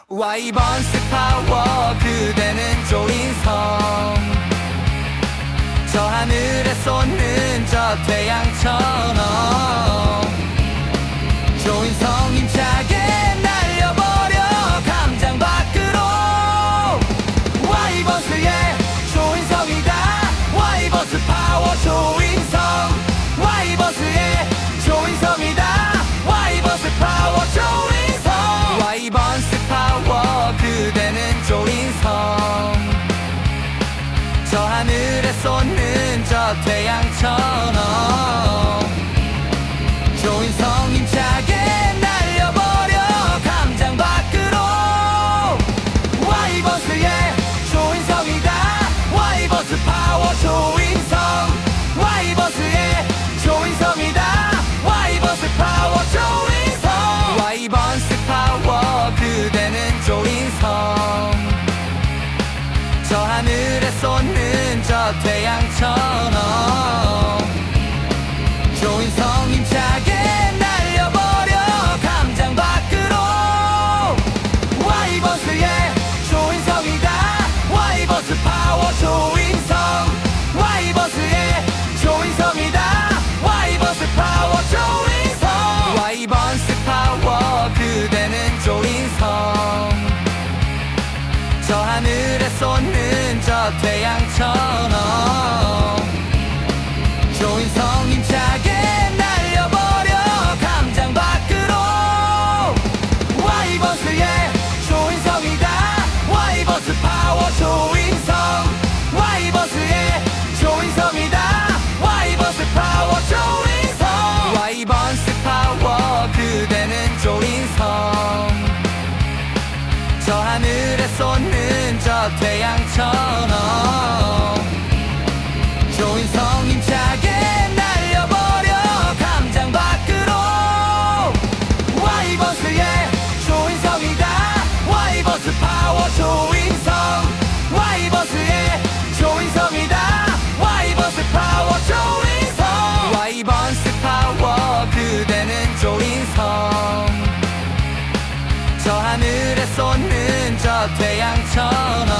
와이번스 파워 그대는 조인성 저 하늘에 솟는 저 태양처럼 조인성 힘차게 날려버려 감장 밖으로 와이번스의 조인성이다 와이번스 파워 조인성 와이번스의 조인성이다 와이번스 파워 조인성 와이번스 파워 그대는 조인성 저 하늘에 솟는 저 태양처럼 조인성 힘차게 날려버려 감장 밖으로 와이번스의 조인성이다 와이번스 파워 조인성 와이번스의 조인성이다 와이번스 파워 조인성 와이번스 파워 그대는 조인성 저 하늘에 솟는 저 태양처럼 조인성 힘차게 날려버려 감장 밖으로 와이번스의 조인성이다 와이번스 파워 조인성 와이번스의 조인성이다 와이번스 파워 조인성 와이번스 파워 그대는 조인성 저 하늘에 솟는 저 태양처럼 조인성 힘차게 날려버려 감장 밖으로 와이번스의 조인성이다 와이번스 파워 조인성 와이번스의 조인성이다 와이번스 파워 조인성 와이번스 파워 그대는 조인성 저 하늘에 솟는 저 태양처럼 조인성 힘차게 날려버려 감장 밖으로 와이번스의 조인성이다 와이번스 파워 조인성 와이번스의 조인성이다 와이번스 파워 조인성 와이번스 파워 그대는 조인성 저 하늘에 솟는 저 태양처럼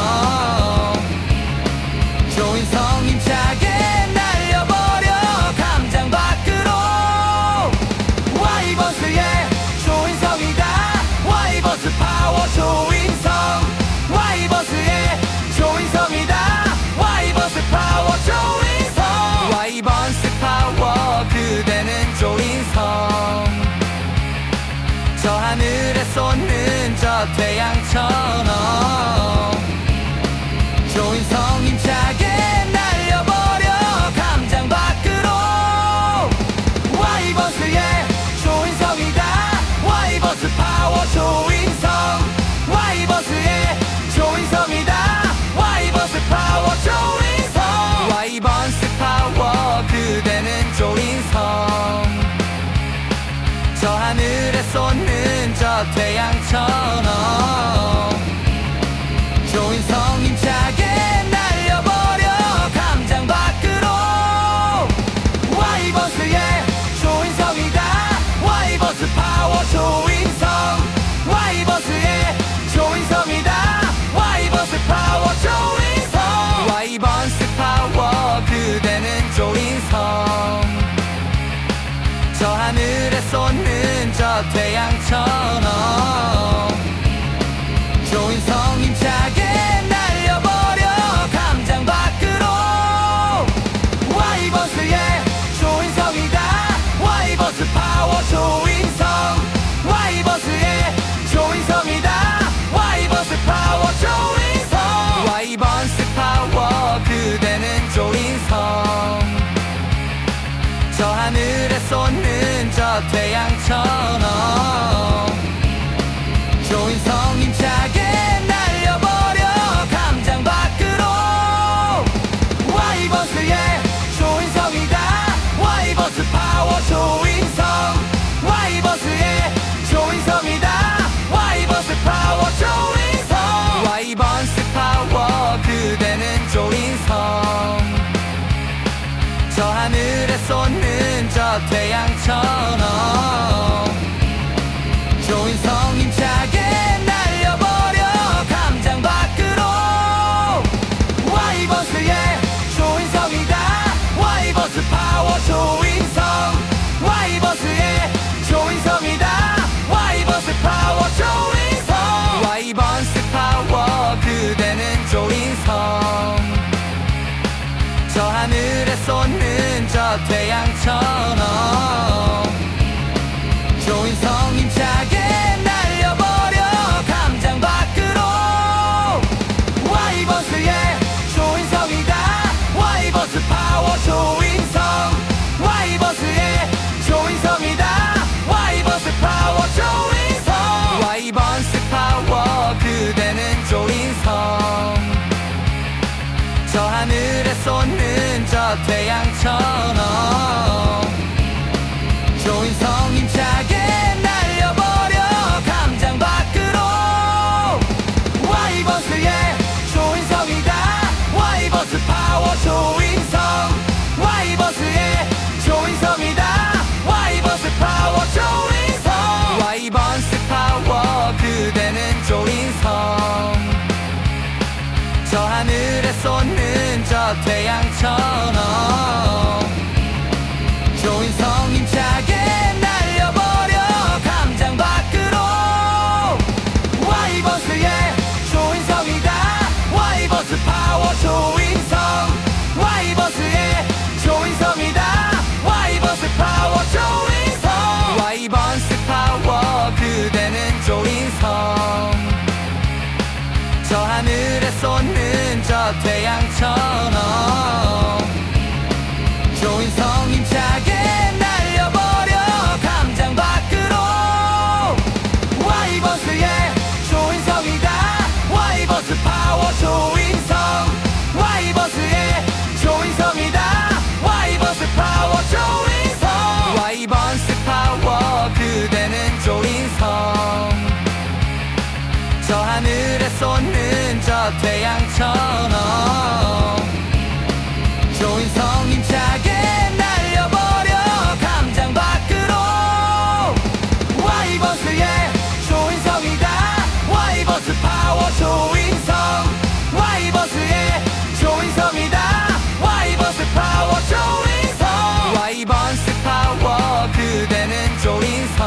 조인성 힘차게 날려버려 감장 밖으로 와이번스의 조인성이다 와이번스 파워 조인성 와이번스의 조인성이다 와이번스 파워 조인성 와이번스 파워 그대는 조인성 저 하늘에 솟는 저 태양처럼 조인성 힘차게 날려버려 감장 밖으로 와이번스의 조인성이다 와이번스 파워 조인성 와이번스의 조인성이다 와이번스 파워 조인성 와이번스 파워 그대는 조인성 저 하늘에 솟는 저 태양처럼 조인성 힘차게 날려버려 감장 밖으로 와이번스의 조인성이다 와이번스 파워 조인성 와이번스의 조인성이다 와이번스 파워 조인성 와이번스 파워 그대는 조인성 저 하늘에 솟는 저 태양처럼 조인성 힘차게 날려버려 감장 밖으로 와이번스의 조인성이다 와이번스 파워 조인성 와이번스의 조인성이다 와이번스 파워 조인성 와이번스 파워 그대는 조인성 저 하늘에 솟는 저 태양처럼 조인성 힘차게 날려버려 감장 밖으로 와이번스의 조인성이다 와이번스 파워 조인성 와이번스의 조인성이다 와이번스 파워 조인성 와이번스 파워 그대는 조인성 저 하늘에 솟는 저 태양처럼 조인성 힘차게 날려버려 태양처럼 조인성 힘차게 날려버려 감장 밖으로 와이버스의 조인성이다 와이버스 파워 조인성 와이버스의 조인성이다 와이버스 파워 조인성 와이버스 파워 그대는 조인성 저 하늘에 솟는 저 태양처럼 조인성 힘차게 날려버려 감장 밖으로 와이버스의 조인성이다 와이버스 파워 조인성 와이버스의 조인성이다 와이버스 파워 조인성 와이버스 파워 그대는 조인성 저 하늘에 솟는 저 태양처럼 조인성 힘차게 날려버려 감장 밖으로 와이버스의 조인성이다 와이버스 파워 조인성 와이버스의 조인성이다 와이버스 파워 조인성 와이버스 파워 그대는 조인성 저 하늘에 솟는 저 태양처럼 조인성 힘차게 날려버려 감장 밖으로 와이버스의 조인성이다 와이버스 파워 조인성 와이버스의 조인성이다 와이버스 파워 조인성 와이버스 파워 그대는 조인성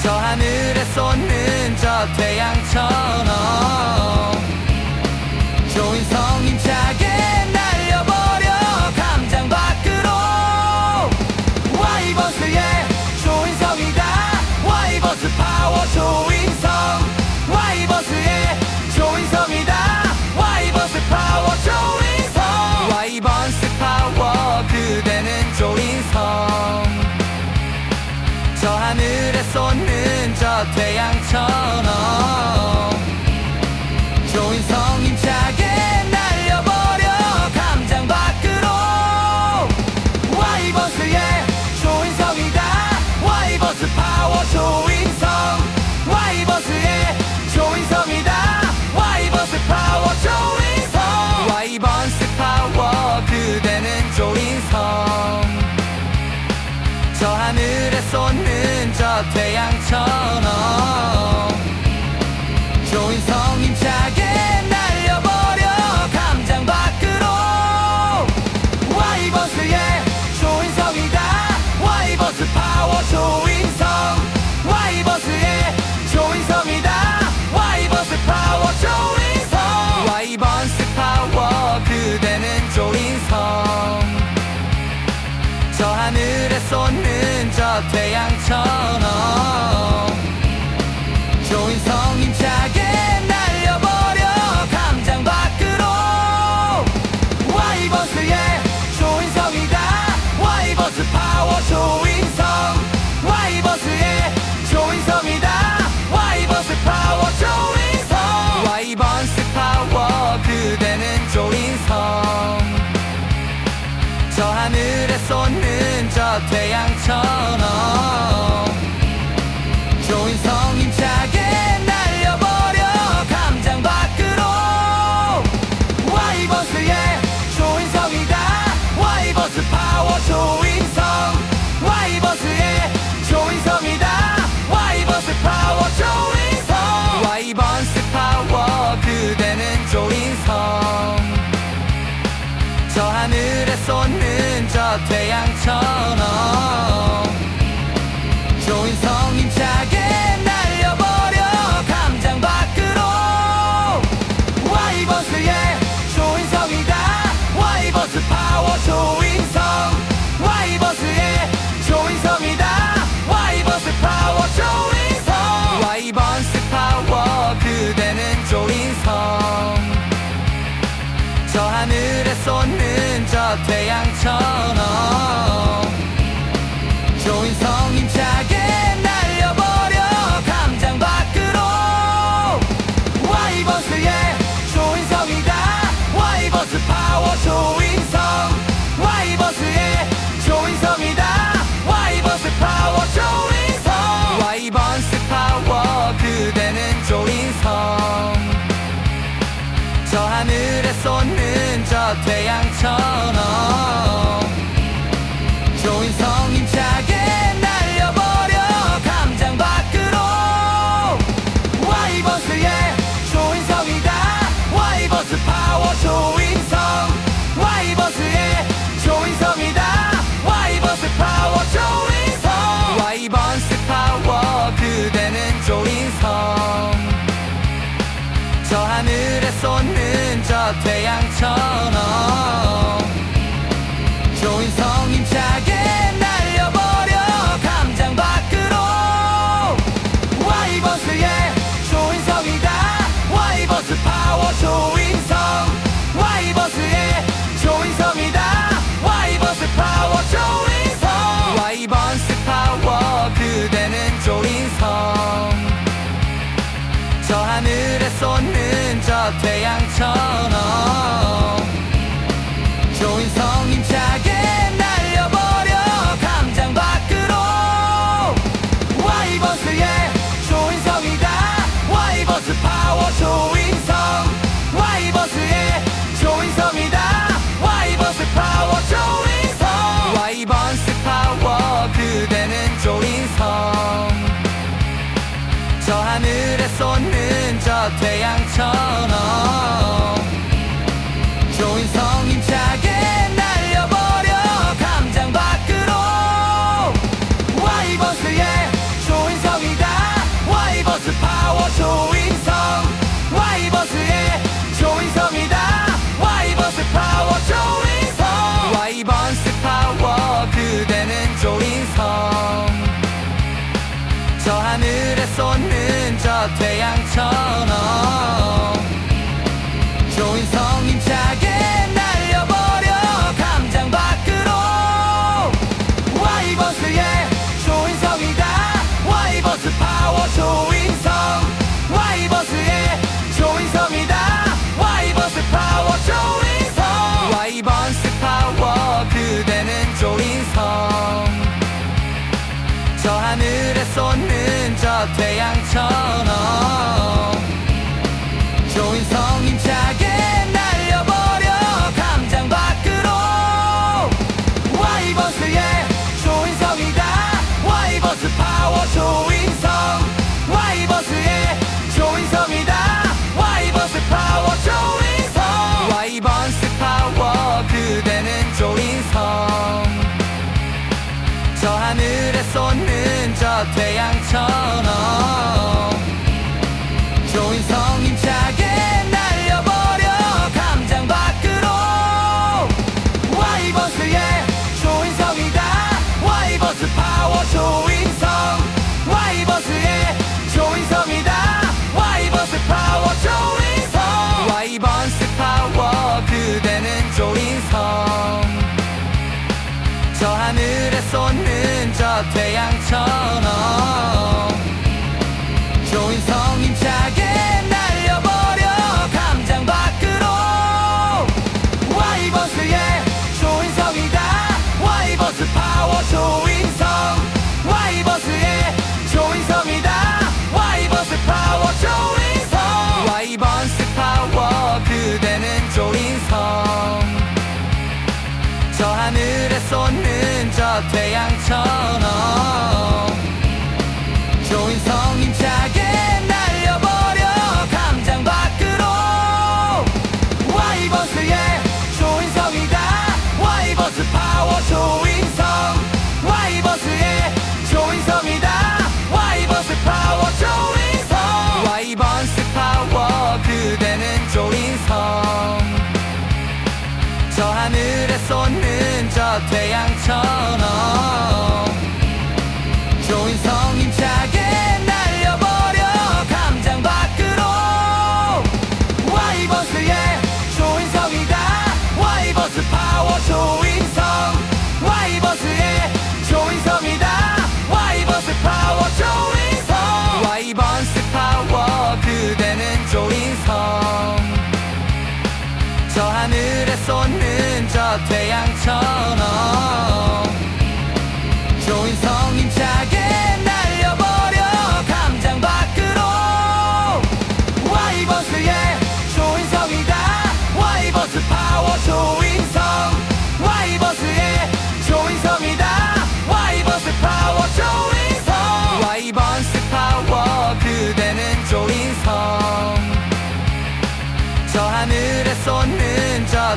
저 하늘에 솟는 저 태양처럼 조인성 힘차게 날려버려 감장 밖으로 와이버스의 조인성이다 와이버스 파워 조인성 와이버스의 조인성이다 와이버스 파워 조인성 와이버스 파워 그대는 조인성 저 하늘에 솟는 저 태양처럼 조인성 힘차게 날려버려 감장 밖으로 와이버스의 조인성이다 와이버스 파워 조인성 와이버스의 조인성이다 와이버스 파워 조인성 와이버스 파워 그대는 조인성 저 하늘에 솟는 저 태양처럼 조인성 힘차게 날려버려 감장 밖으로 와이버스의 조인성이다 와이버스 파워 조인성 와이버스의 조인성이다 와이버스 파워 조인성 와이버스 파워 그대는 조인성 저 하늘에 솟는 저 태양처럼 조인성 힘차게 날려버려 감장 밖으로 와이버스의 조인성이다 와이버스 파워 조인성 와이버스의 조인성이다 와이버스 파워 조인성 와이버스 파워 그대는 조인성 저 하늘에 솟는 저 태양처럼 조인성 힘차게 날려버려 감장 밖으로 와이버스의 조인성이다 와이버스 파워 조인성 와이버스의 조인성이다 와이버스 파워 조인성 와이버스 파워 그대는 조인성 저 하늘에 솟는 저 태양처럼 조인성 힘차게 날려버려 감장 밖으로 와이버스의 조인성이다 와이버스 파워 조인성 와이버스의 조인성이다 와이버스 파워 조인성 와이버스 파워 그대는 조인성 저 하늘에 솟는 저 태양처럼 조인성 힘차게 날려버려 감장 밖으로 와이버스의 조인성이다 와이버스 파워 조인성 태양처럼 조인성 힘차게 날려버려 감장 밖으로 와이버스의 조인성이다 와이버스 파워 조인성 와이버스의 조인성이다 와이버스 파워 조인성 와이번스 파워 그대는 조인성 저 하늘에 솟는 저 태양처럼 조인성 힘차게 날려버려 감장 밖으로 와이버스의 조인성이다 와이버스 파워 조인성 와이버스의 조인성이다 와이버스 파워 조인성 와이번스 파워 그대는 조인성 저 하늘에 솟는 저 태양처럼 조인성 힘차게 날려버려 감장 밖으로 와이버스의 조인성이다 와이버스 파워 조인성 와이버스의 조인성이다 와이버스 파워 조인성 와이번스 파워 그대는 조인성 저 하늘에 솟는 저 태양처럼 조인성 힘차게 날려버려 감장 밖으로 와이버스의 조인성이다 와이버스 파워 조인성 와이버스의 조인성이다 와이버스 파워 조인성 와이번스 파워 그대는 조인성 저 하늘에 솟는 저 태양처럼 조인성 힘차게 날려버려 감장 밖으로 와이버스의 조인성이다 와이버스 파워 조인성 와이버스의 조인성이다 와이버스 파워 조인성 와이번스 파워 그대는 조인성 저 하늘에 솟는 저 태양처럼 조인성 힘차게 날려버려 감장 밖으로 와이버스의 조인성이다 와이버스 파워 조인성 와이버스의 조인성이다 와이버스 파워 조인성 와이번스 파워 그대는 조인성 저 하늘에 솟는 저 태양처럼 조인성 힘차게 날려버려 감장 밖으로 와이버스의 조인성이다 와이버스 파워 조인성 와이버스의 조인성이다 와이버스 파워 조인성 와이번스 파워 그대는 조인성 저 하늘에 솟는 저 태양처럼 조인성 힘차게 날려버려 감장 밖으로 와이버스의 조인성이다 와이버스 파워 조인성 와이버스의 조인성이다 와이버스 파워 조인성 와이번스 파워 그대는 조인성 저 하늘에 솟는 저 태양처럼 조인성 힘차게 날려버려 감장 밖으로 와이버스의 조인성이다 와이버스 파워 조인성 와이버스의 조인성이다 와이버스 파워 조인성 와이번스 파워 그대는 조인성 저 하늘에 솟는 저 태양처럼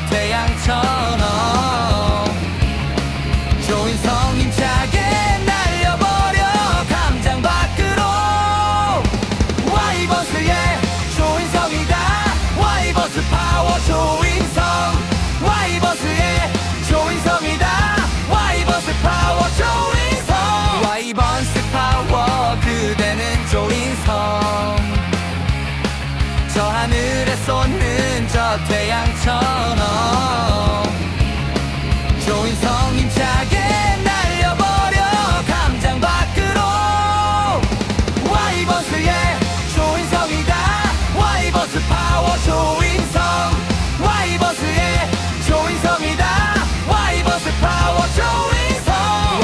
태양처럼 조인성 힘차게 날려버려 감장 밖으로 와이버스의 조인성이다 와이버스 파워 조인성 와이버스의 조인성이다 와이버스 파워 조인성 와이번스 파워 그대는 조인성 저 하늘에 솟는 저 태양처럼 조인성 힘차게 날려버려 감장 밖으로 와이버스의 조인성이다 와이버스 파워 조인성 와이버스의 조인성이다 와이버스 파워 조인성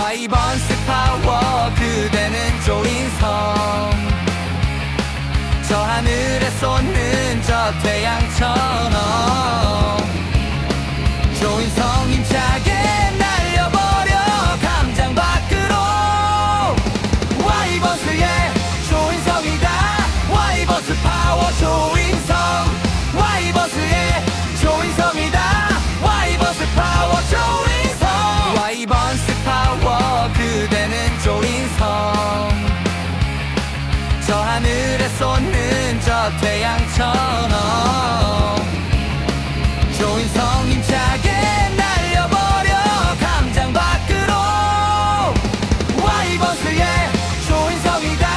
와이번스 파워 그대는 조인성 저 하늘에 솟는 저 태양처럼 조인성 힘차게 날려버려 감장 밖으로 와이버스의 조인성이다 와이버스 파워 조인성 와이버스의 조인성이다 와이버스 파워 조인성 와이번스 파워 그대는 조인성 저 하늘에 솟는 저 태양처럼 조인성 힘차게 날려버려 감장 밖으로 와이버스의 조인성이다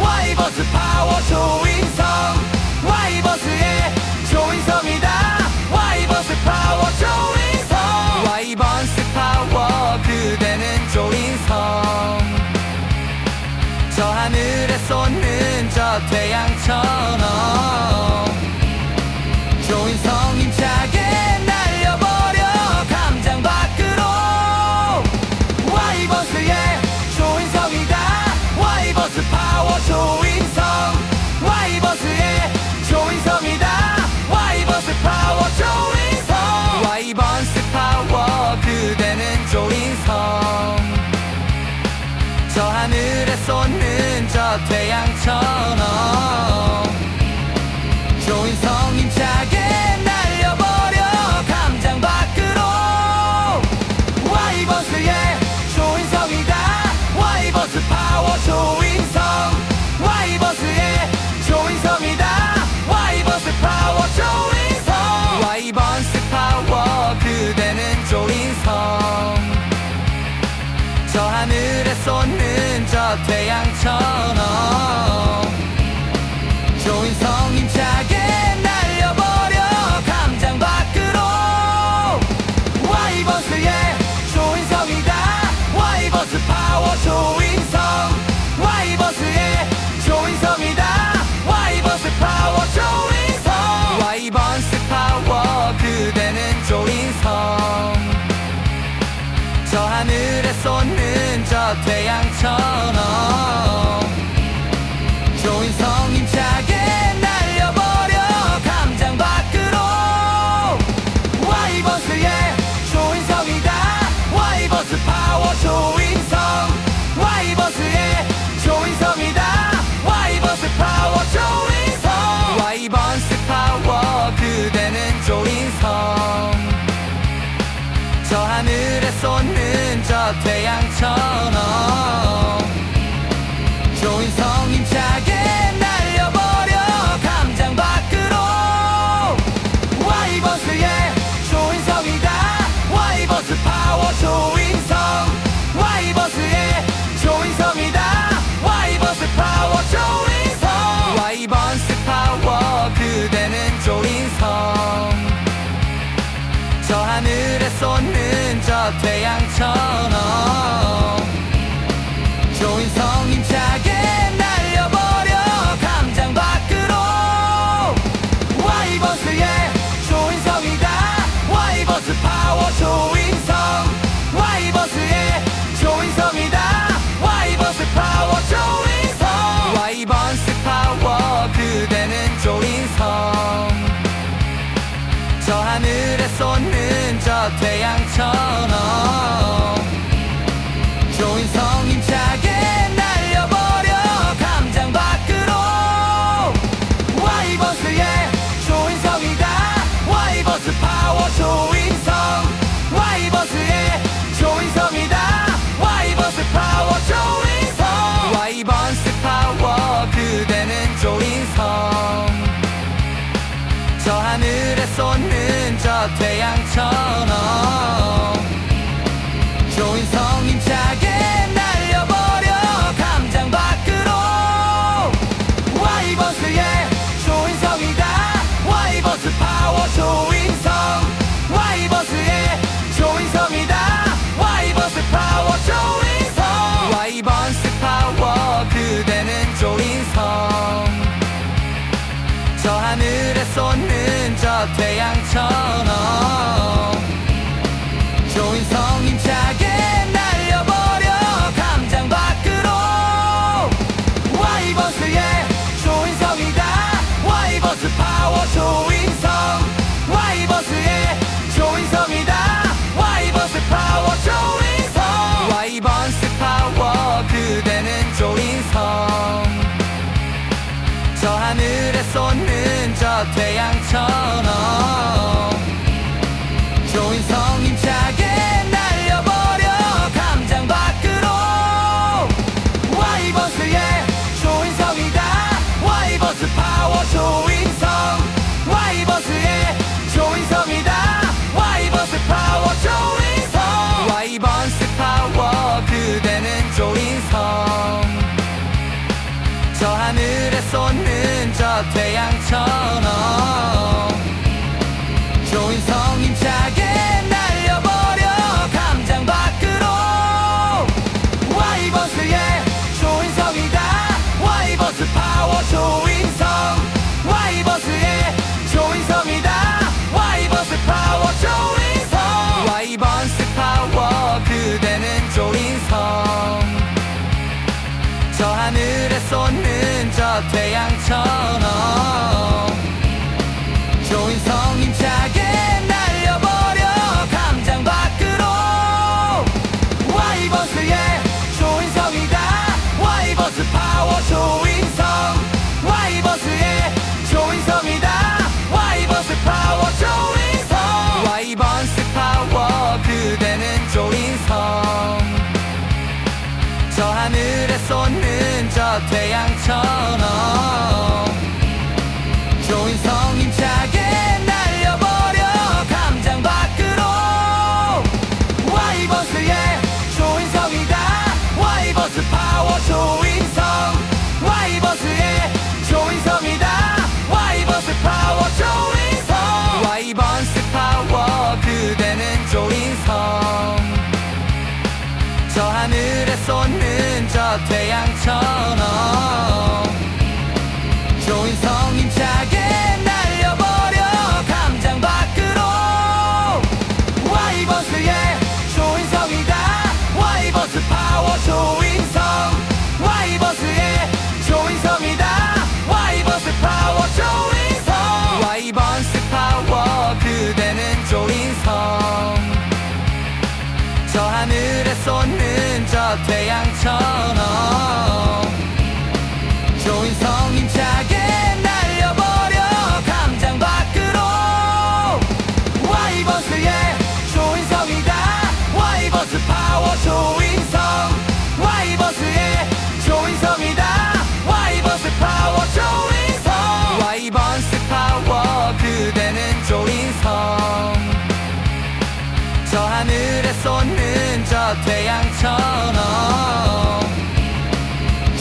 와이버스 파워 조인성 와이버스의 조인성이다 와이버스 파워 조인성 와이번스 파워 그대는 조인성 저 하늘에 솟는 저 태양처럼 조인성 힘차게 날려버려 감장 밖으로 와이버스의 조인성이다 와이버스 파워 조인성 와이버스의 조인성이다 와이버스 파워 조인성 와이번스 파워 그대는 조인성 저 하늘에 솟는 저 태양처럼 조인성 힘차게 날려버려 감장 밖으로 와이버스의 조인성이다 와이버스 파워 조인성 와이버스의 조인성이다 와이버스 파워 조인성 와이번스 파워 그대는 조인성 저 하늘에 솟는 저 태양처럼 조인성 힘차게 날려버려 감장 밖으로 와이버스의 조인성이다 와이버스 파워 조인성 와이버스의 조인성이다 와이버스 파워 조인성 와이번스 파워 그대는 조인성 저 하늘에 솟는 저 태양처럼 조인성 힘차게 날려버려 감장 밖으로 와이버스의 조인성이다 와이버스 파워 조인성 와이버스의 조인성이다 와이버스 파워 조인성 와이번스 파워 그대는 조인성 저 하늘에 솟는 저 태양처럼 조인성 힘차게 날려버려 감장 밖으로 와이버스의 조인성이다 와이버스 파워 조인성 와이버스의 조인성이다 와이버스 파워 조인성 와이번스 파워 그대는 조인성 저 하늘에 솟는 저 태양처럼 조인성 힘차게 날려버려 감장 밖으로 와이버스의 조인성이다 와이버스 파워 조인성 와이버스의 조인성이다 와이버스 파워 조인성 와이번스 파워 그대는 조인성 저 하늘에 솟는 저 태양처럼 태양처럼 조인성 힘차게 날려버려 감장 밖으로 와이버스의 조인성이다 와이버스 파워 조인성 와이버스의 조인성이다 와이버스 파워 조인성 와이버스 파워 그대는 조인성 저 하늘에 솟는 저 태양처럼 조인성 힘차게 날려버려 감장 밖으로 와이버스의 조인성이다 와이버스 파워 조인성 와이버스의 조인성이다 와이버스 파워 조인성 와이버스 파워 그대는 조인성 저 하늘에 솟는 저 태양처럼 조인성 힘차게 날려버려 감장 밖으로 와이버스의 조인성이다 와이버스 파워 조인성 와이버스의 조인성이다 와이버스 파워 조인성 와이버스 파워 그대는 조인성 저 하늘에 솟는 저 태양처럼 조인성 힘차게 날려버려 감장 밖으로 와이버스의 조인성이다 와이버스 파워 조인성 와이버스의 조인성이다 와이버스 파워 조인성 와이버스 파워 그대는 조인성 저 하늘에 솟는 저 태양처럼 조인성 힘차게 날려버려 감장 밖으로 와이버스의 조인성이다 와이버스 파워 조인성 와이버스의 조인성이다 와이버스 파워 조인성 와이버스 파워 그대는 조인성 저 하늘에 솟는 저 태양처럼 조인성 힘차게 날려버려 감장 밖으로 와이버스의 조인성이다 와이버스 파워 조인성 와이버스의 조인성이다 와이버스 파워 조인성 와이버스 파워 그대는 조인성 저 하늘에 솟는 저 태양처럼 조인성 힘차게 날려버려 감장 밖으로 와이버스의 조인성이다 와이버스 파워 조인성 와이버스의 조인성이다 와이버스 파워 조인성 와이버스 파워 그대는 조인성 저 하늘에 솟는 저 태양처럼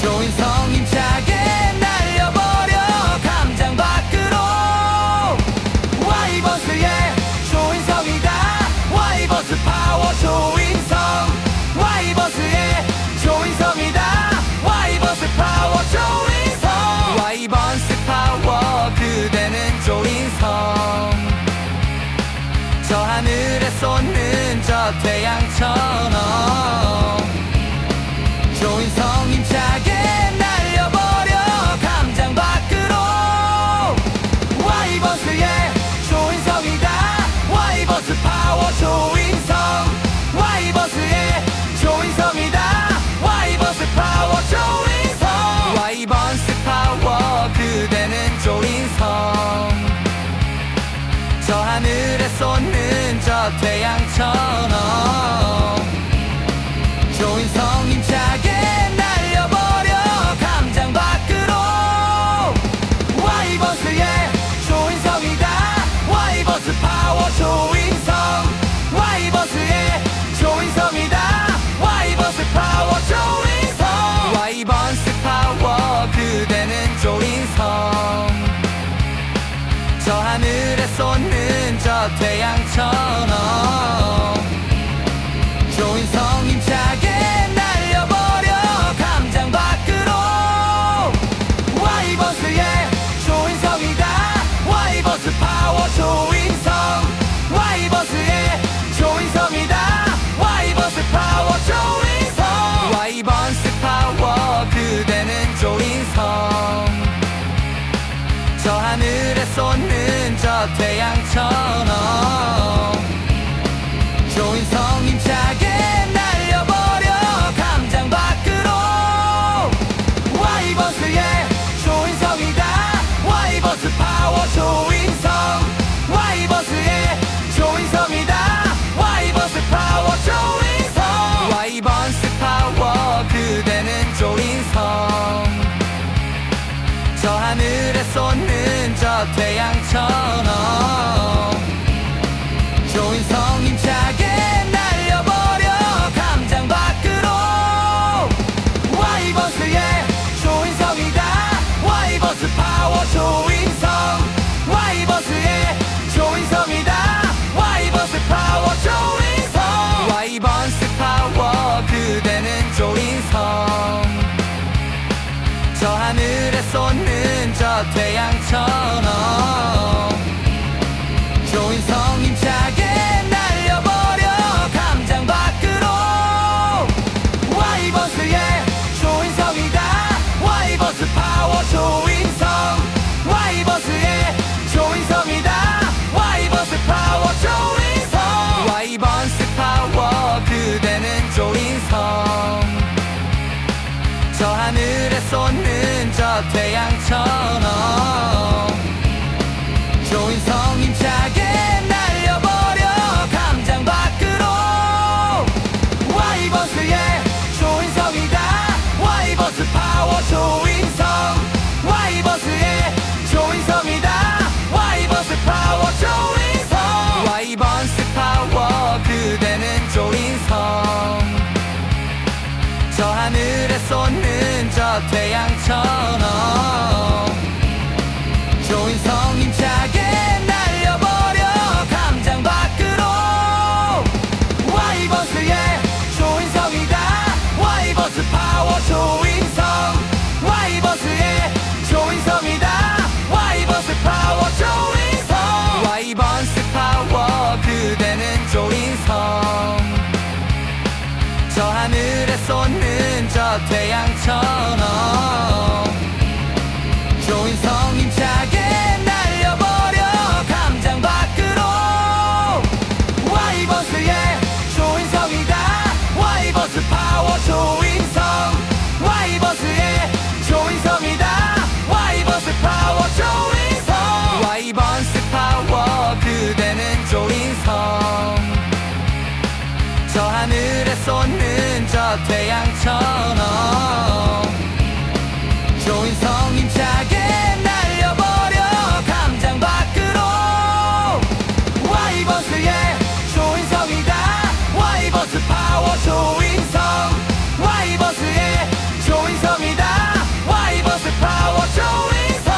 조인성 힘차게 날려버려 감장 밖으로 와이버스의 조인성이다 와이버스 파워 조인성 와이버스의 조인성이다 와이버스 파워 조인성 와이버스 파워 그대는 조인성 저 하늘에 솟는 저 태양처럼 조인성 힘차게 날려버려 감장 밖으로 와이버스의 조인성이다 와이버스 파워 조인성 와이버스의 조인성이다 와이버스 파워 조인성 와이버스 파워 그대는 조인성 저 하늘에 솟는 저 태양처럼 조인성 힘차게 날려버려 감장 밖으로 와이버스의 조인성이다 와이버스 파워 조인성 와이버스의 조인성이다 와이버스 파워 조인성 와이버스 파워 그대는 조인성 저 하늘에 솟는 저 태양처럼 조인성 힘차게 날려버려 감장 밖으로 와이버스의 조인성이다 와이버스 파워 조인성 태양처럼 조인성 힘차게 날려버려 감장 밖으로 와이버스의 조인성이다 와이버스 파워 조인성 와이버스의 조인성이다 와이버스 파워 조인성 와이번스 파워 그대는 조인성 저 하늘에 솟는 저 태양처럼 조인성 힘차게 날려버려 감장 밖으로 와이버스의 조인성이다 와이버스 파워 조인성 와이버스의 조인성이다 와이버스 파워 조인성 와이번스 파워 그대는 조인성 저 하늘에 솟는 저 태양처럼 조인성 힘차게 날려버려 감장 밖으로 와이버스의 조인성이다 와이버스 파워 조인성 와이버스의 조인성이다 와이버스 파워 조인성 와이번스 파워 그대는 조인성 저 하늘에 솟는 저 태양처럼 조인성 힘차게 날려버려 감장 밖으로 와이버스의 조인성이다 와이버스 파워 조인성 와이버스의 조인성이다 와이버스 파워 조인성 와이번스 파워 그대는 조인성 저 하늘에 솟는 저 태양처럼 조인성 힘차게 날려버려 감장 밖으로 와이버스의 조인성이다 와이버스 파워 조인성 와이버스의 조인성이다 와이버스 파워 조인성 와이번스 파워 그대는 조인성 저 하늘에 솟는 저 태양처럼 조인성 힘차게 날려버려 감장 밖으로 와이버스의 조인성이다 와이버스 파워 조인성 와이버스의 조인성이다 와이버스 파워 조인성 와이번스 파워 그대는 조인성 저 하늘에 솟는 저 태양처럼 조인성 힘차게 날려버려 감장 밖으로 와이버스의 조인성이다 와이버스 파워 조인성 와이버스의 조인성이다 와이버스 파워 조인성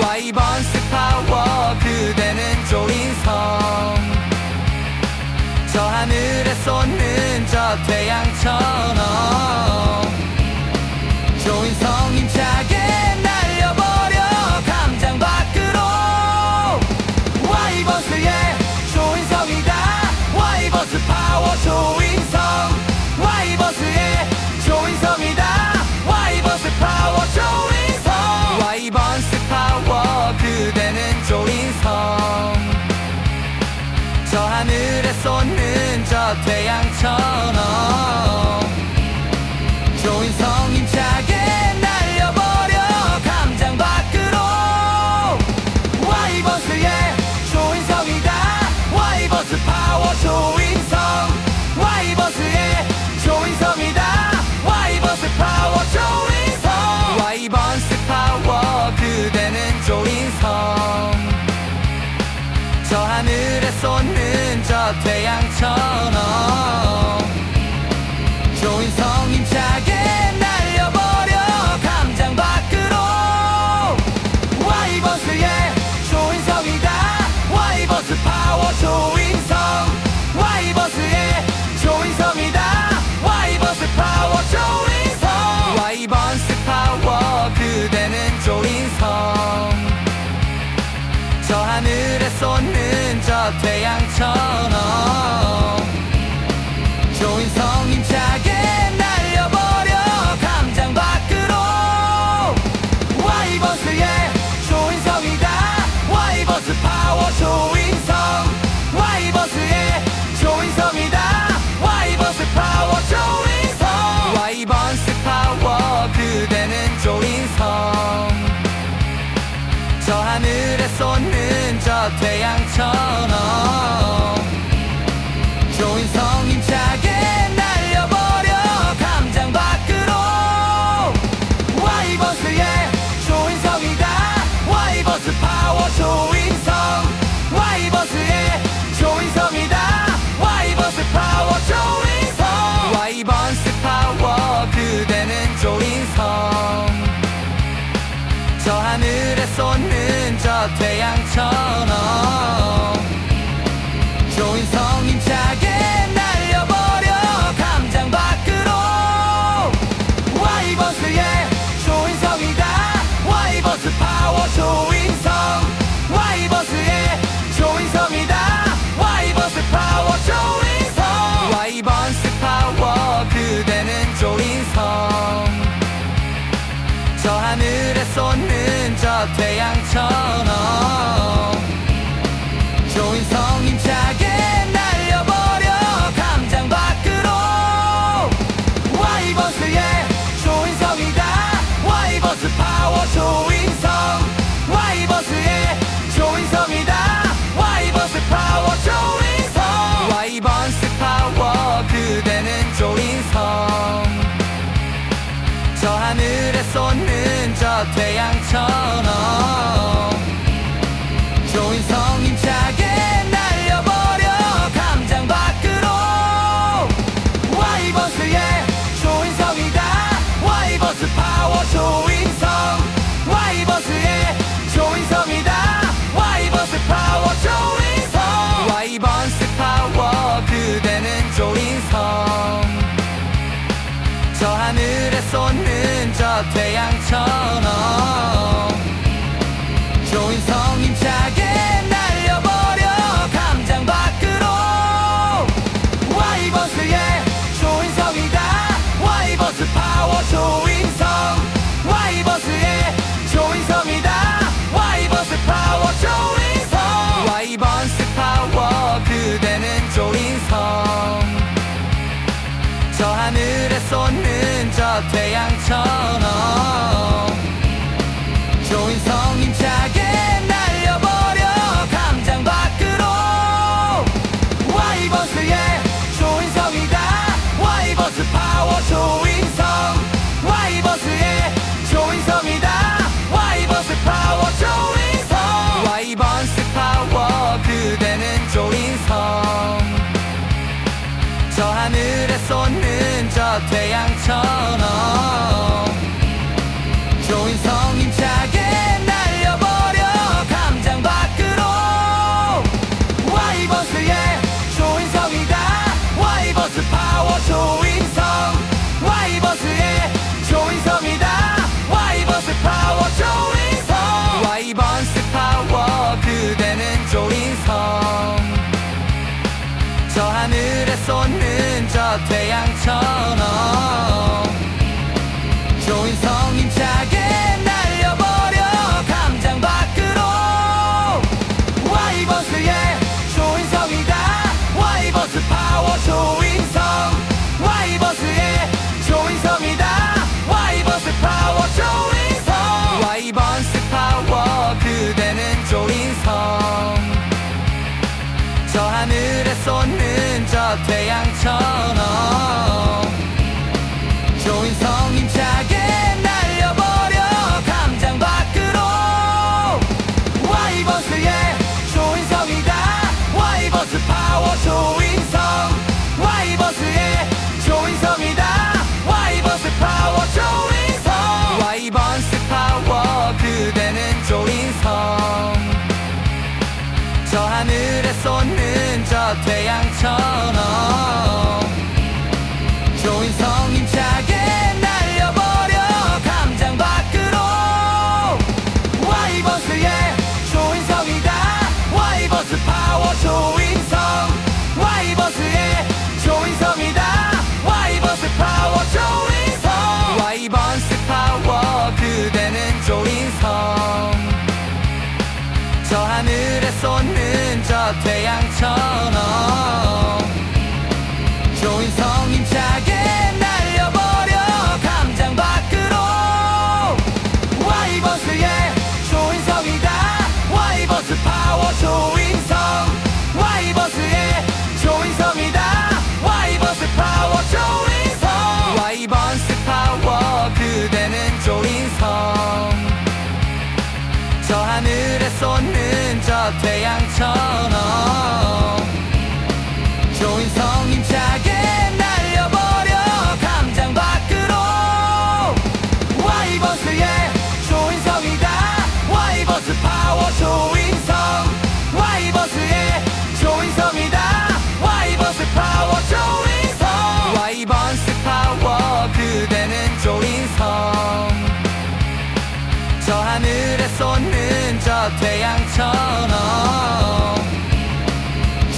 와이번스 파워 그대는 조인성 저 하늘에 솟는 저 태양처럼 조인성 힘차게 날려버려 감장 밖으로 와이버스의 조인성이다 와이버스 파워 조인성 와이버스의 조인성이다 와이버스 파워 조인성 와이번스 파워 그대는 조인성 저 하늘에 솟는 저 태양처럼 조인성 힘차게 날려버려 감장 밖으로 와이버스의 조인성이다 와이버스 파워 조인성 와이버스의 조인성이다 와이버스 파워 조인성 와이번스 파워 그대는 조인성 저 하늘에 솟는 저 태양처럼 조인성 힘차게 날려버려 감장 밖으로 와이버스의 조인성이다 와이버스 파워 조인성 와이버스의 조인성이다 와이버스 파워 조인성 와이번스 파워 그대는 조인성 저 하늘에 솟는 저 태양처럼 조인성 힘차게 날려버려 감장 밖으로 와이버스의 조인성이다 와이버스 파워 조인성 저 하늘에 솟는 저 태양처럼 조인성 힘차게 날려버려 감장 밖으로 와이버스의 조인성이다 와이버스 파워 조인성 와이버스의 조인성이다 와이버스 파워 조인성 와이번스 파워 그대는 조인성 저 하늘에 솟는 저 태양처럼 조인성 힘차게 날려버려 감장 밖으로 와이버스의 조인성이다 와이버스 파워 조인성 와이버스의 조인성이다 와이버스 파워 조인성 와이번스 파워 그대는 조인성 저 하늘에 솟는 저 태양처럼 조인성 힘차게 날려버려 감장 밖으로 와이버스의 조인성이다 와이버스 파워 조인성 와이버스의 조인성이다 와이버스 파워 조인성 와이번스 파워 그대는 조인성 저 하늘에 솟는 저 태양처럼 조인성 힘차게 날려버려 감장 밖으로 와이버스의 조인성이다 와이버스 파워 조인성 와이버스의 조인성이다 와이버스 파워 조인성 와이번스 파워 그대는 조인성 저 하늘에 솟는 저 태양처럼 조인성 힘차게 날려버려 감장 밖으로 와이버스의 조인성이다 와이버스 파워 조인성 와이버스의 조인성이다 와이버스 파워 조인성 와이번스 파워 그대는 조인성 저 하늘에 솟는 저 태양처럼 조인성 힘차게 날려버려 감장 밖으로 와이버스의 조인성이다 와이버스 파워 조인성 와이버스의 조인성이다 와이버스 파워 조인성 와이번스 파워 그대는 조인성 저 하늘에 솟는 저 태양처럼 조인성 힘차게 날려버려 감장 밖으로 와이버스의 조인성이다 와이버스 파워 조인성 와이버스의 조인성이다 와이버스 파워 조인성 와이번스 파워 그대는 조인성 저 하늘에 솟는 저 태양처럼 조인성 힘차게 날려버려 감장 밖으로 와이버스의 조인성이다 와이버스 파워 조인성 와이버스의 조인성이다 와이버스 파워 조인성 와이번스 파워 그대는 조인성 저 하늘에 솟는 저 태양처럼 조인성 힘차게 날려버려 감장 밖으로 와이버스의 조인성이다 와이버스 파워 조인성 와이버스의 조인성이다 와이버스 파워 조인성 와이번스 파워 그대는 조인성 저 하늘에 솟는 저 태양처럼 조인성 힘차게 날려버려 감장 밖으로 와이버스의 조인성이다 와이버스 파워 조인성 와이버스의 조인성이다 와이버스 파워 조인성 와이번스 파워 그대는 조인성 저 하늘에 솟는 저 태양처럼 조인성 힘차게 날려버려 감장 밖으로 와이버스의 조인성이다 솟는 저 태양처럼 좋은 성 힘차게 날려버려 감장 밖으로 와이버스의 좋은 성이다 와이버스 파워 좋은 성 와이버스의 좋은 성이다 와이버스 파워 좋은 성 와이버스 파워 그대는 좋은 성 저 하늘에 솟는 저 태양처럼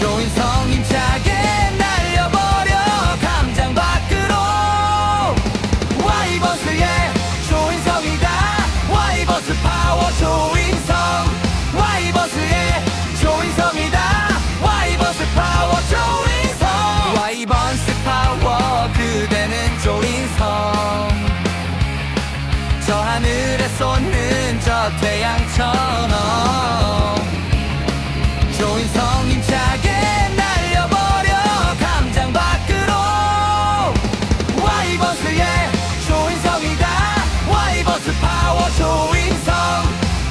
좋은 성 힘차게 날려버려 감장 밖으로 와이버스의 좋은 성이다 와이버스 파워 좋은 성 와이버스의 좋은 성이다 와이버스 파워 좋은 성 와이버스 파워 그대는 좋은 성 저 하늘에 솟는 저 태양처럼 좋은 성 힘차게 날려버려 감장 밖으로 와이버스의 좋은 성이다 와이버스 파워 좋은 성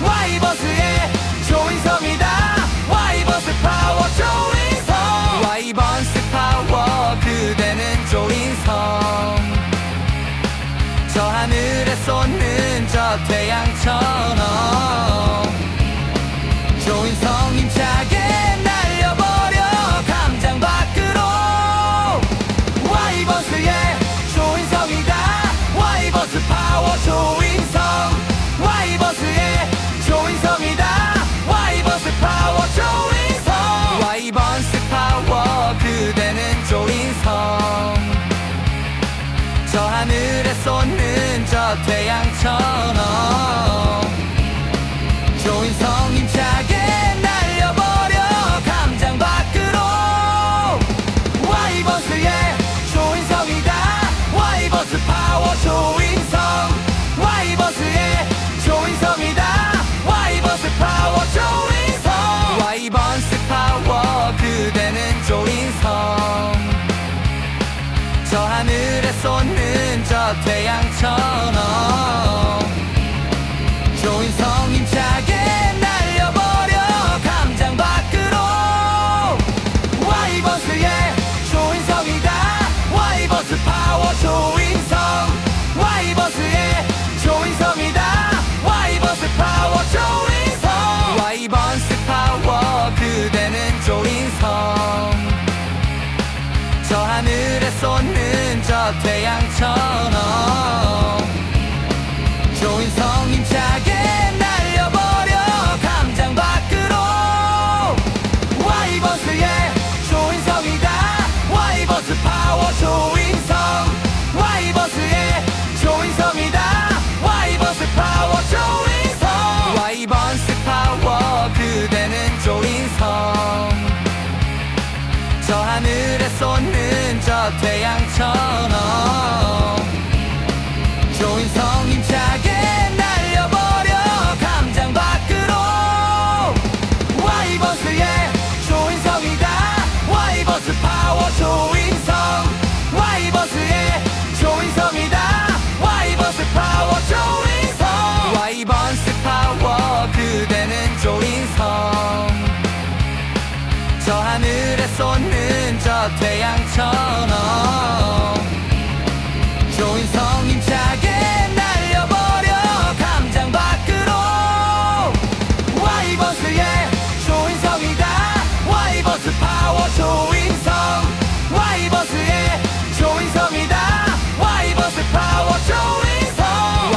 와이버스의 좋은 성이다 와이버스 파워 좋은 성 와이버스 파워 그대는 좋은 성 저 하늘에 솟는 저 태양처럼 좋은 성 힘차게 날려버려 감장 밖으로 와이버스의 좋은 성이다 와이버스 파워 좋은 성 와이버스의 좋은 성이다 와이버스 파워 좋은 성 와이버스 파워 그대는 좋은 성 저 하늘에 솟는 저 태양처럼 좋은 성 힘차게 날려버려 감장 밖으로 와이버스의 좋은 성이다 와이버스 파워 좋은 성 와이버스의 좋은 성이다 와이버스 파워 좋은 성 와이버스 파워 그대는 좋은 성 저 하늘에 솟는 저 태양처럼 좋은 성 힘차게 날려버려 감장 밖으로 와이버스의 좋은 성이다 와이버스 파워 좋은 성 와이버스의 좋은 성이다 와이버스 파워 좋은 성 와이버스 파워 그대는 좋은 성 저 하늘에 솟는 저 태양처럼 좋은 성 힘차게 날려버려 감장 밖으로 와이버스의 좋은 성이다 와이버스 파워 좋은 성 와이버스의 좋은 성이다 와이버스 파워 좋은 성 와이버스 파워 그대는 좋은 성 저 하늘에 솟는 저 태양처럼 좋은 성 힘차게 날려버려 감장 밖으로 와이버스의 좋은 성이다 와이버스 파워 좋은 성 와이버스의 좋은 성이다 와이버스 파워 좋은 성 와이버스 파워 그대는 좋은 성 저 하늘에 솟는 저 태양처럼 좋은 성 힘차게 날려버려 감장 밖으로 와이버스의 좋은 성이다 와이버스 파워 좋은 성 와이버스의 좋은 성이다 와이버스 파워 좋은 성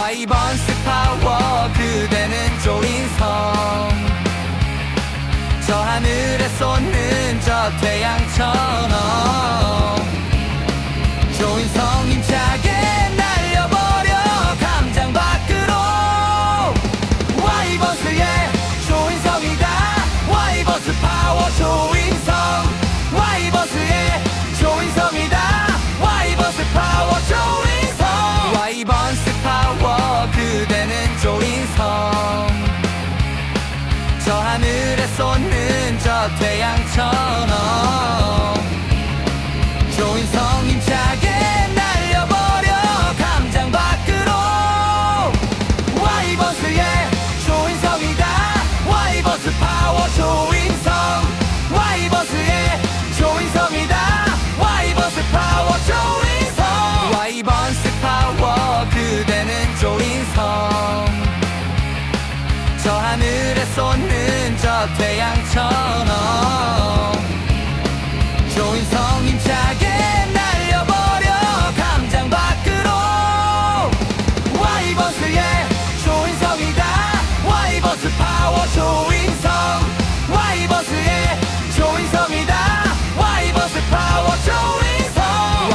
와이버스 파워 그대는 좋은 성 저 하늘에 솟는 저 태양처럼 좋은 성 힘차게 날려버려 감장 밖으로 와이버스의 좋은 성이다 와이버스 파워 좋은 성 와이버스의 좋은 성이다 와이버스 파워 좋은 성 와이버스 파워 그대는 좋은 성 저 하늘에 솟는 저 태양처럼 좋은 성 힘차게 날려버려 감장 밖으로 와이버스의 좋은 성이다 와이버스 저 태양처럼 조인성 힘차게 날려버려 감장 밖으로 와이번스의 조인성이다 와이번스 파워 조인성 와이번스의 조인성이다 와이번스 파워 조인성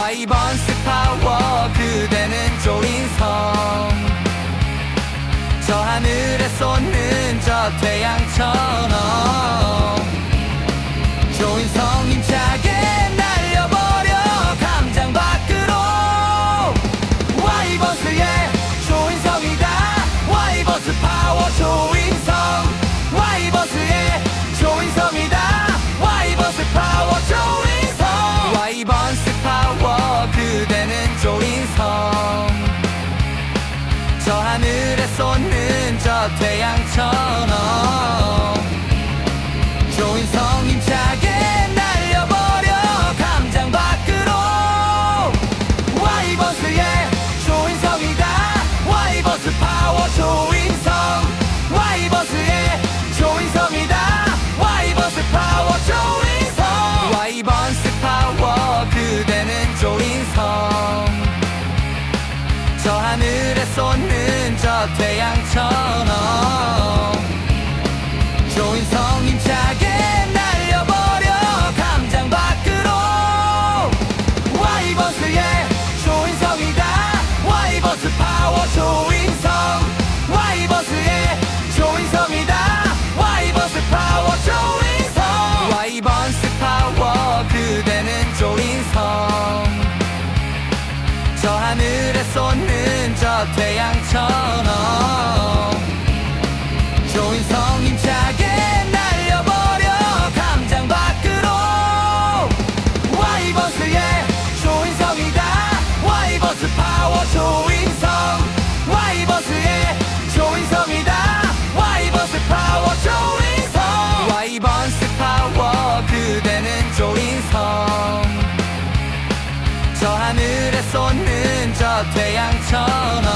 와이번스 파워 그대는 조인성 저 하늘에 솟는 저 태양처럼 조인성 힘차게 날려버려 감장 밖으로 와이번스의 조인성이다 와이번스 파워 조인성 와이번스의 조인성이다 와이번스 파워 조인성 와이번스 파워 그대는 조인성 저 하늘에 솟는 저 태양처럼 조인성 힘차게 날려버려 감장 밖으로 와이번스의 조인성이다 와이번스 파워 조인성 와이번스의 조인성이다 와이번스 파워 조인성 와이번스 파워 그대는 조인성 저 하늘에 솟는 저 태양처럼 조인성 힘차게 날려버려 감장 밖으로 와이번스의 조인성이다 와이번스 파워 조인성 와이번스의 조인성이다 와이번스 파워 조인성 와이번스 파워 그대는 조인성 저 하늘에 솟는 저 태양처럼 조인성 힘차게 날려버려 감장 밖으로 와이번스의 조인성이다 와이번스 파워 조인성 와이번스의 조인성이다 와이번스 파워 조인성 와이번스 파워 그대는 조인성 저 하늘에 솟는 저 태양처럼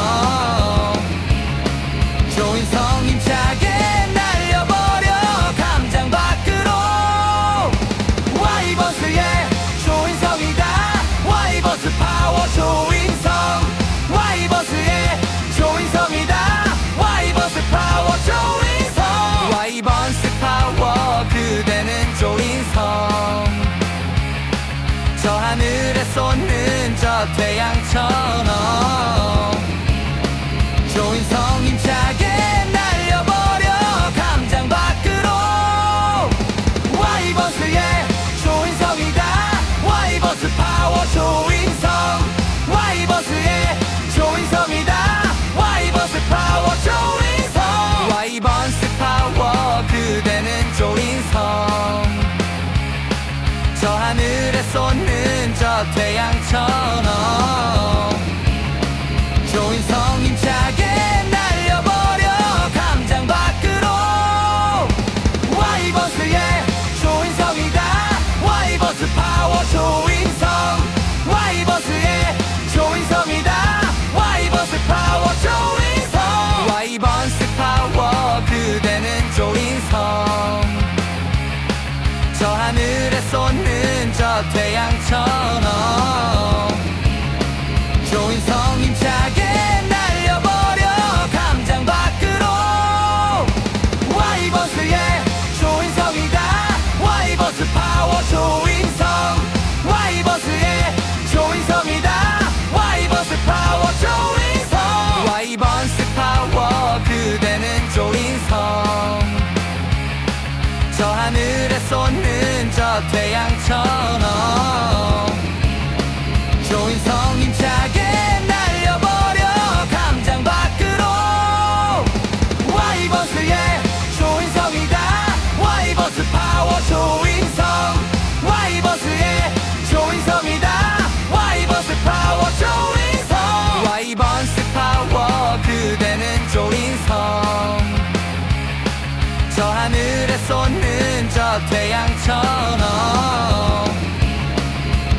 조인성 힘차게 날려버려 감장 밖으로 와이번스의 조인성이다 와이번스 파워 조인성 와이번스의 조인성이다 와이번스 파워 조인성 와이번스 파워 그대는 조인성 저 하늘에 솟는 저 태양처럼 조인성 힘차게 날려버려 감장 밖으로 와이번스의 조인성이다 와이번스 파워 조인성 와이번스의 조인성이다 와이번스 파워 조인성 와이번스 파워 그대는 조인성 저 하늘에 솟는 저 태양처럼 조인성 힘차게 날려버려 감장 밖으로 와이번스의 조인성이다 와이번스 파워 조인성 와이번스의 조인성이다 와이번스 파워 조인성 와이번스 파워 그대는 조인성 저 하늘에 솟는 저 태양처럼 조인성 힘차게 날려버려 감장 밖으로 와이번스의 조인성이다 와이번스 파워 조인성 와이번스의 조인성이다 와이번스 파워 조인성 와이번스 파워 그대는 조인성 저 하늘에 솟는 저 태양처럼 조인성 힘차게 날려버려 감장 밖으로 와이번스의 조인성이다 와이번스 파워 조인성 와이번스의 조인성이다 와이번스 파워 조인성 와이번스 파워 그대는 조인성 저 하늘에 솟는 저 태양처럼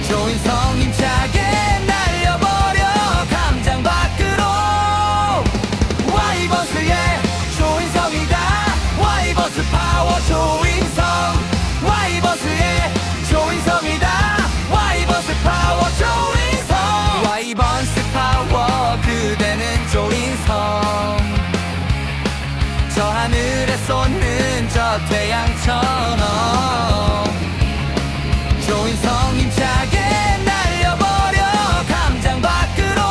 조인성 힘차게 날려버려 감장 밖으로 와이번스의 조인성이다 와이번스 파워 조 하늘에 솟는 저 태양처럼 조인성 힘차게 날려버려 감장 밖으로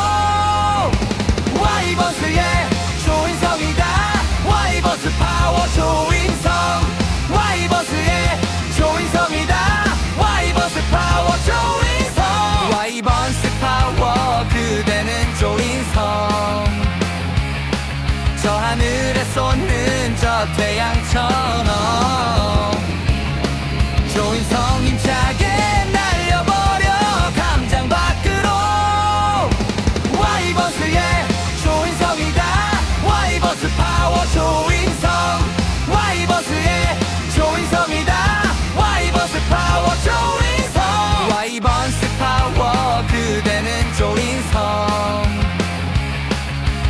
와이번스의 조인성이다 와이번스 파워 조인성 와이번스의 조인성이다 와이번스 파워 조인성 와이번스 파워 그대는 조인성 저 하늘에 솟는 저 태양처럼 조인성 힘차게 날려버려 감장 밖으로 와이번스의 조인성이다 와이번스 파워 조인성 와이번스의 조인성이다 와이번스 파워 조인성 와이번스 파워 그대는 조인성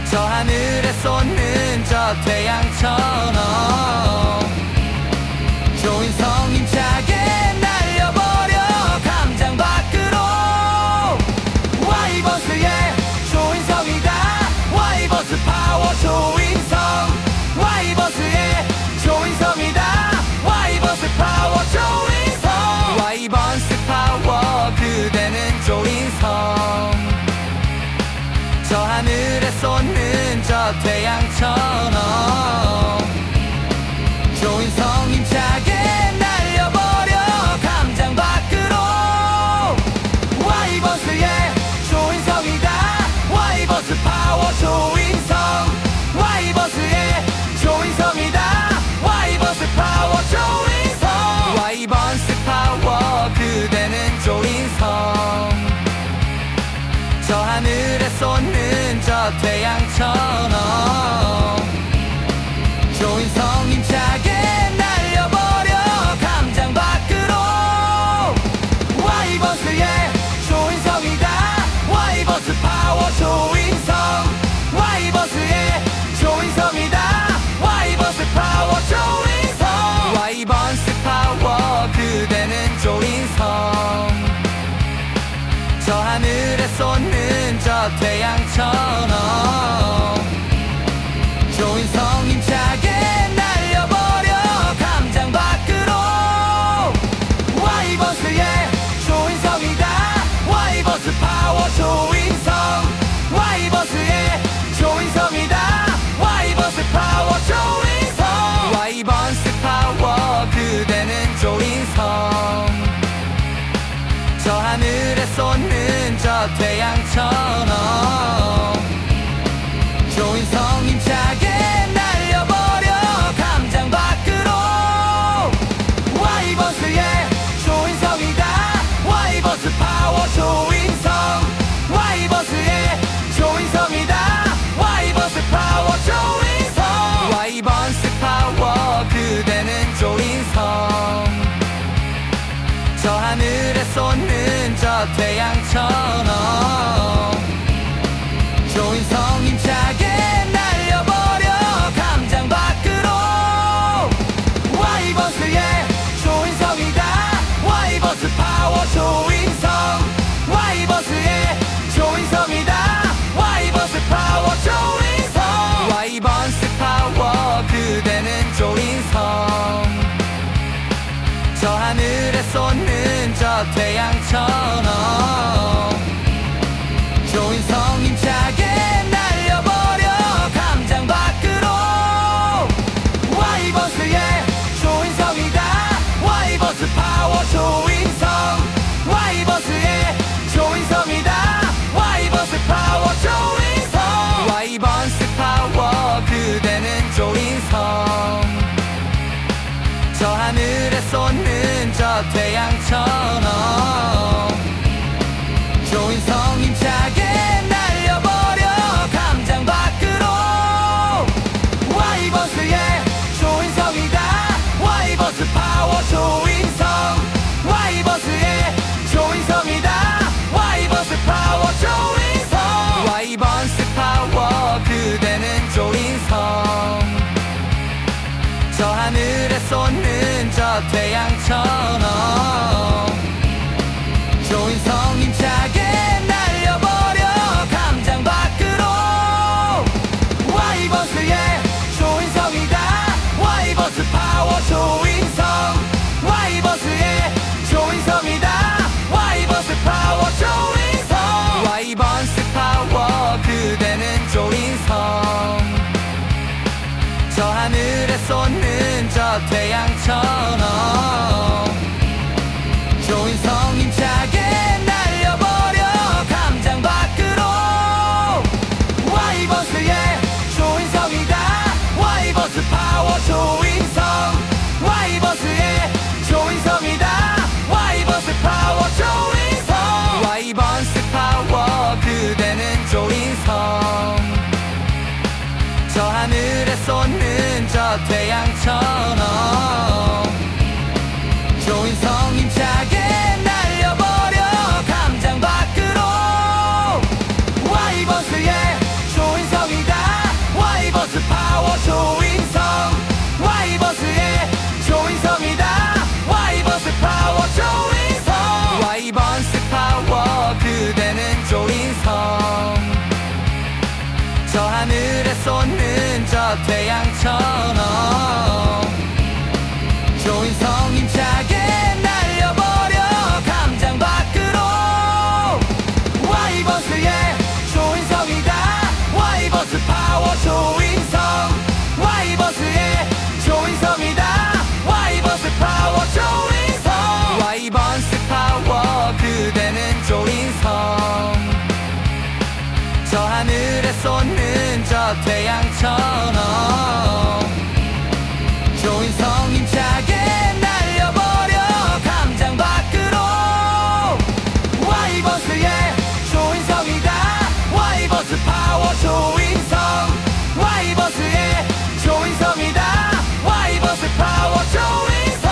저 하늘에 솟는 저 태양처럼 조인성 힘차게 날려버려 감장 밖으로 와이번스의 조인성이다 와이번스 파워 조인성 와이번스의 조인성이다 와이번스 파워 조인성 와이번스 파워 그대는 조인성 저 하늘에 솟는 저 태양처럼 조인성 힘차게 날려버려 감장 밖으로 와이번스의 조인성이다 와이번스 파워 조인성 와이번스의 조인성이다 와이번스 파워 조인성 와이번스 파워 그대는 조인성 저 하늘에 솟는 저 태양처럼 조인성 힘차게 날려버려 감장 밖으로 와이번스의 조인성이다 와이번스 파워 조인성 와이번스의 조인성이다 와이번스 파워 조인성 와이번스 파워 그대는 조인성 저 하늘에 솟는 저 태양처럼 조인성 힘차게 날려버려 감장 밖으로 와이번스의 조인성이다 와이번스 파워 조인성 와이번스의 조인성이다 와이번스 파워 조인성 와이번스 파워 그대는 조인성 저 하늘에 솟는 저 태양처럼 조인성 힘차게 날려버려 감장 밖으로 와이번스의 조인성이다 와이번스 파워 조인성 와이번스의 조인성이다 와이번스 파워 조인성 와이번스 파워 그대는 조인성 저 하늘에 솟는 저 태양처럼 조인성 힘차게 날려버려 감장 밖으로 와이번스의 조인성이다 와이번스 파워 조인성 와이번스의 조인성이다 와이번스 파워 조인성 와이번스 파워 그대는 조인성 저 하늘에 솟는 저 태양처럼 조인성 힘차게 날려버려 감장 밖으로 와이번스의 조인성이다 와이번스 파워 조인성 와이번스의 조인성이다 와이번스 파워 조인성 와이번스 파워 그대는 조인성 저 하늘에 솟는 저 태양처럼 조인성 힘차게 날려버려 감장 밖으로 와이번스의 조인성이다 와이번스 파워 조인성 와이번스의 조인성이다 와이번스 파워 조인성 와이번스 파워 그대는 조인성 저 하늘에 솟는 저 태양처럼 조인성 힘차게 날려버려 감장 밖으로 와이번스의 조인성이다 와이번스 조인성 와이번스의 조인성이다 와이번스 파워 조인성 와이번스 파워 그대는 조인성 저 하늘에 솟는 저 태양처럼 조인성 힘차게 날려버려 감장 밖으로 와이번스의 조인성이다 와이번스 파워 조인성 와이번스의 조인성이다 와이번스 파워 조인성 와이번스 파워 그대는 조인성 저 하늘에 솟는 저 태양처럼 조인성 힘차게 날려버려 감장 밖으로 와이번스의 조인성이다 와이번스 파워 조인성 와이번스의 조인성이다 와이번스 파워 조인성 와이번스 파워 그대는 조인성 저 하늘에 솟는 저 태양처럼 조인성 힘차게 날려버려 감장 밖으로 와이번스의 조인성이다 와이번스 파워 조인성 와이번스의 조인성이다 와이번스 파워 조인성 와이번스 파워 그대는 조인성 저 하늘에 솟는 저 태양처럼 조인성 힘차게 날려버려 감장 밖으로 와이번스의 조인성이다 와이번스 파워 조인성 와이번스의 조인성이다 와이번스 파워 조인성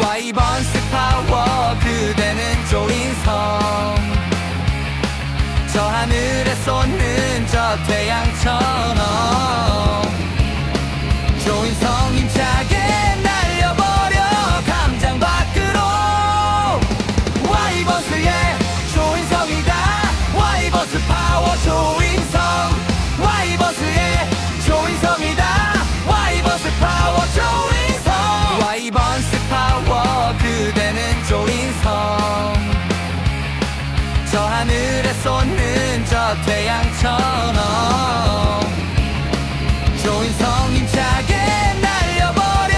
와이번스 파워 그대는 조인성 저 하늘에 솟는 저 태양처럼 조인성 힘차게 날려버려 감장 밖으로 와이번스의 조인성이다 와이번스 파워 조인성 와이번스의 조인성이다 와이번스 파워 조인성 와이번스 파워 그대는 조인성 저 하늘에 솟는 저 태양처럼 조인성 힘차게 날려버려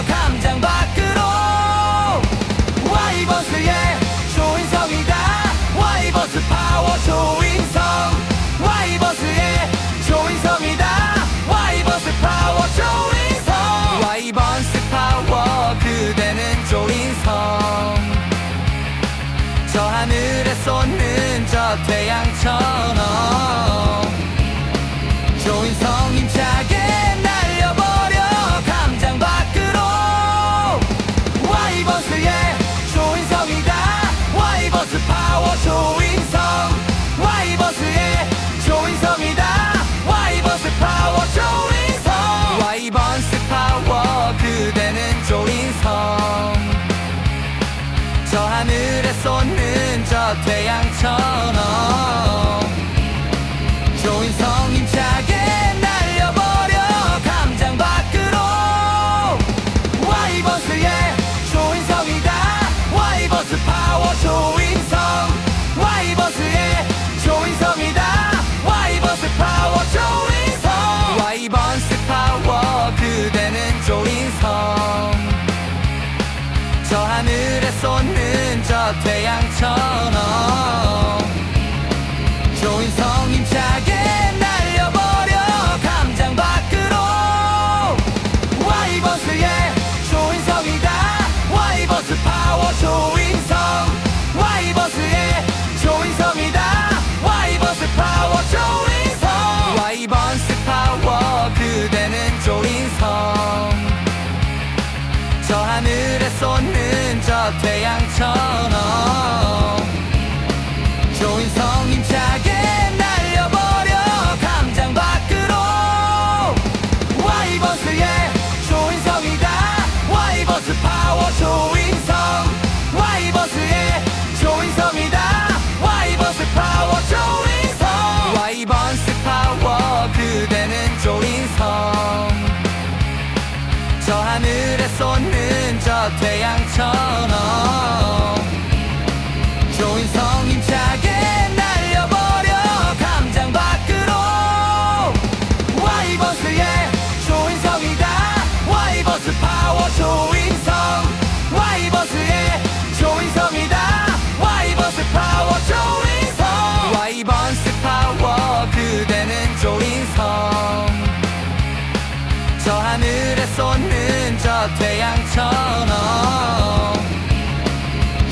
감장 밖으로 와이번스의 조인성이다 와이번스 파워 조인성 와이번스의 조인성이다 와이번스 파워 조인성 와이번스 파워 그대는 조인성 저 하늘에 솟는 저 태양처럼 조인성 힘차게 날려버려 감장 밖으로 와이번스의 조인성이다 와이번스 파워 조인성 와이번스의 조인성이다 와이번스 파워 조인성 와이번스 파워 그대는 조인성 저 하늘에 솟는 저 태양처럼 조인성 힘차게 날려버려 감장 밖으로 와이번스의 조인성이다 와이번스 파워 조인성 와이번스의 조인성이다 와이번스 파워 조인성 와이번스 파워 그대는 조인성 저 하늘에 솟는 저 태양처럼 조인성 힘차게 날려버려 감장 밖으로 와이번스의 조인성이다 와이번스 파워 조인성 와이번스의 조인성이다 와이번스 파워 조인성 와이번스 파워 그대는 조인성 저 하늘에 솟는 저 태양처럼 조인성 힘차게 날려버려 감장 밖으로 와이번스의 조인성이다 와이번스 파워 조인성 와이번스의 조인성이다 와이번스 파워 조인성 와이번스 파워 그대는 조인성 저 하늘 하늘에 솟는 저 태양처럼 조인성 힘차게 날려버려 감장 밖으로 와이번스의 조인성이다 와이번스 파워 조인성 와이번스의 조인성이다 와이번스 파워 조인성 와이번스 파워 그대는 조인성 저 하늘에 솟는 저 태양처럼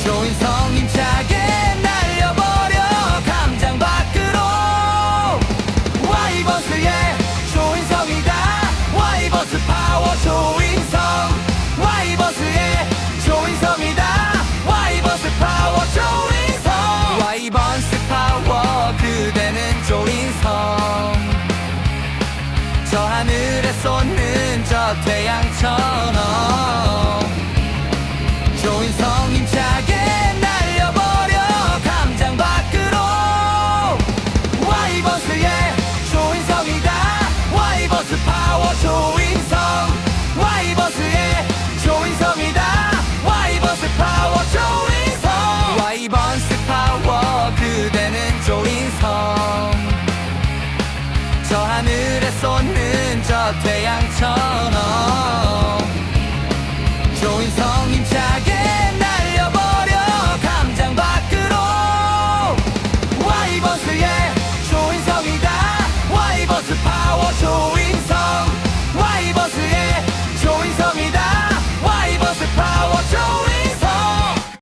조인성 힘차게 날려버려 감장 밖으로 와이번스의 조인성이다 와이번스 파워 조인성 와이번스의 조인성이다 와이번스 파워 조인성 와이번스 파워 그대는 조인성 저 하늘에 솟는 저 태양처럼 조인성 힘차게 날려버려 감장 밖으로 와이번스의 조인성이다 와이번스 파워 조인성 와이번스의 조인성이다 와이번스 파워 조인성 와이번스 파워 그대는 조인성 저 하늘에 솟는 저 태양처럼 조인성 힘차게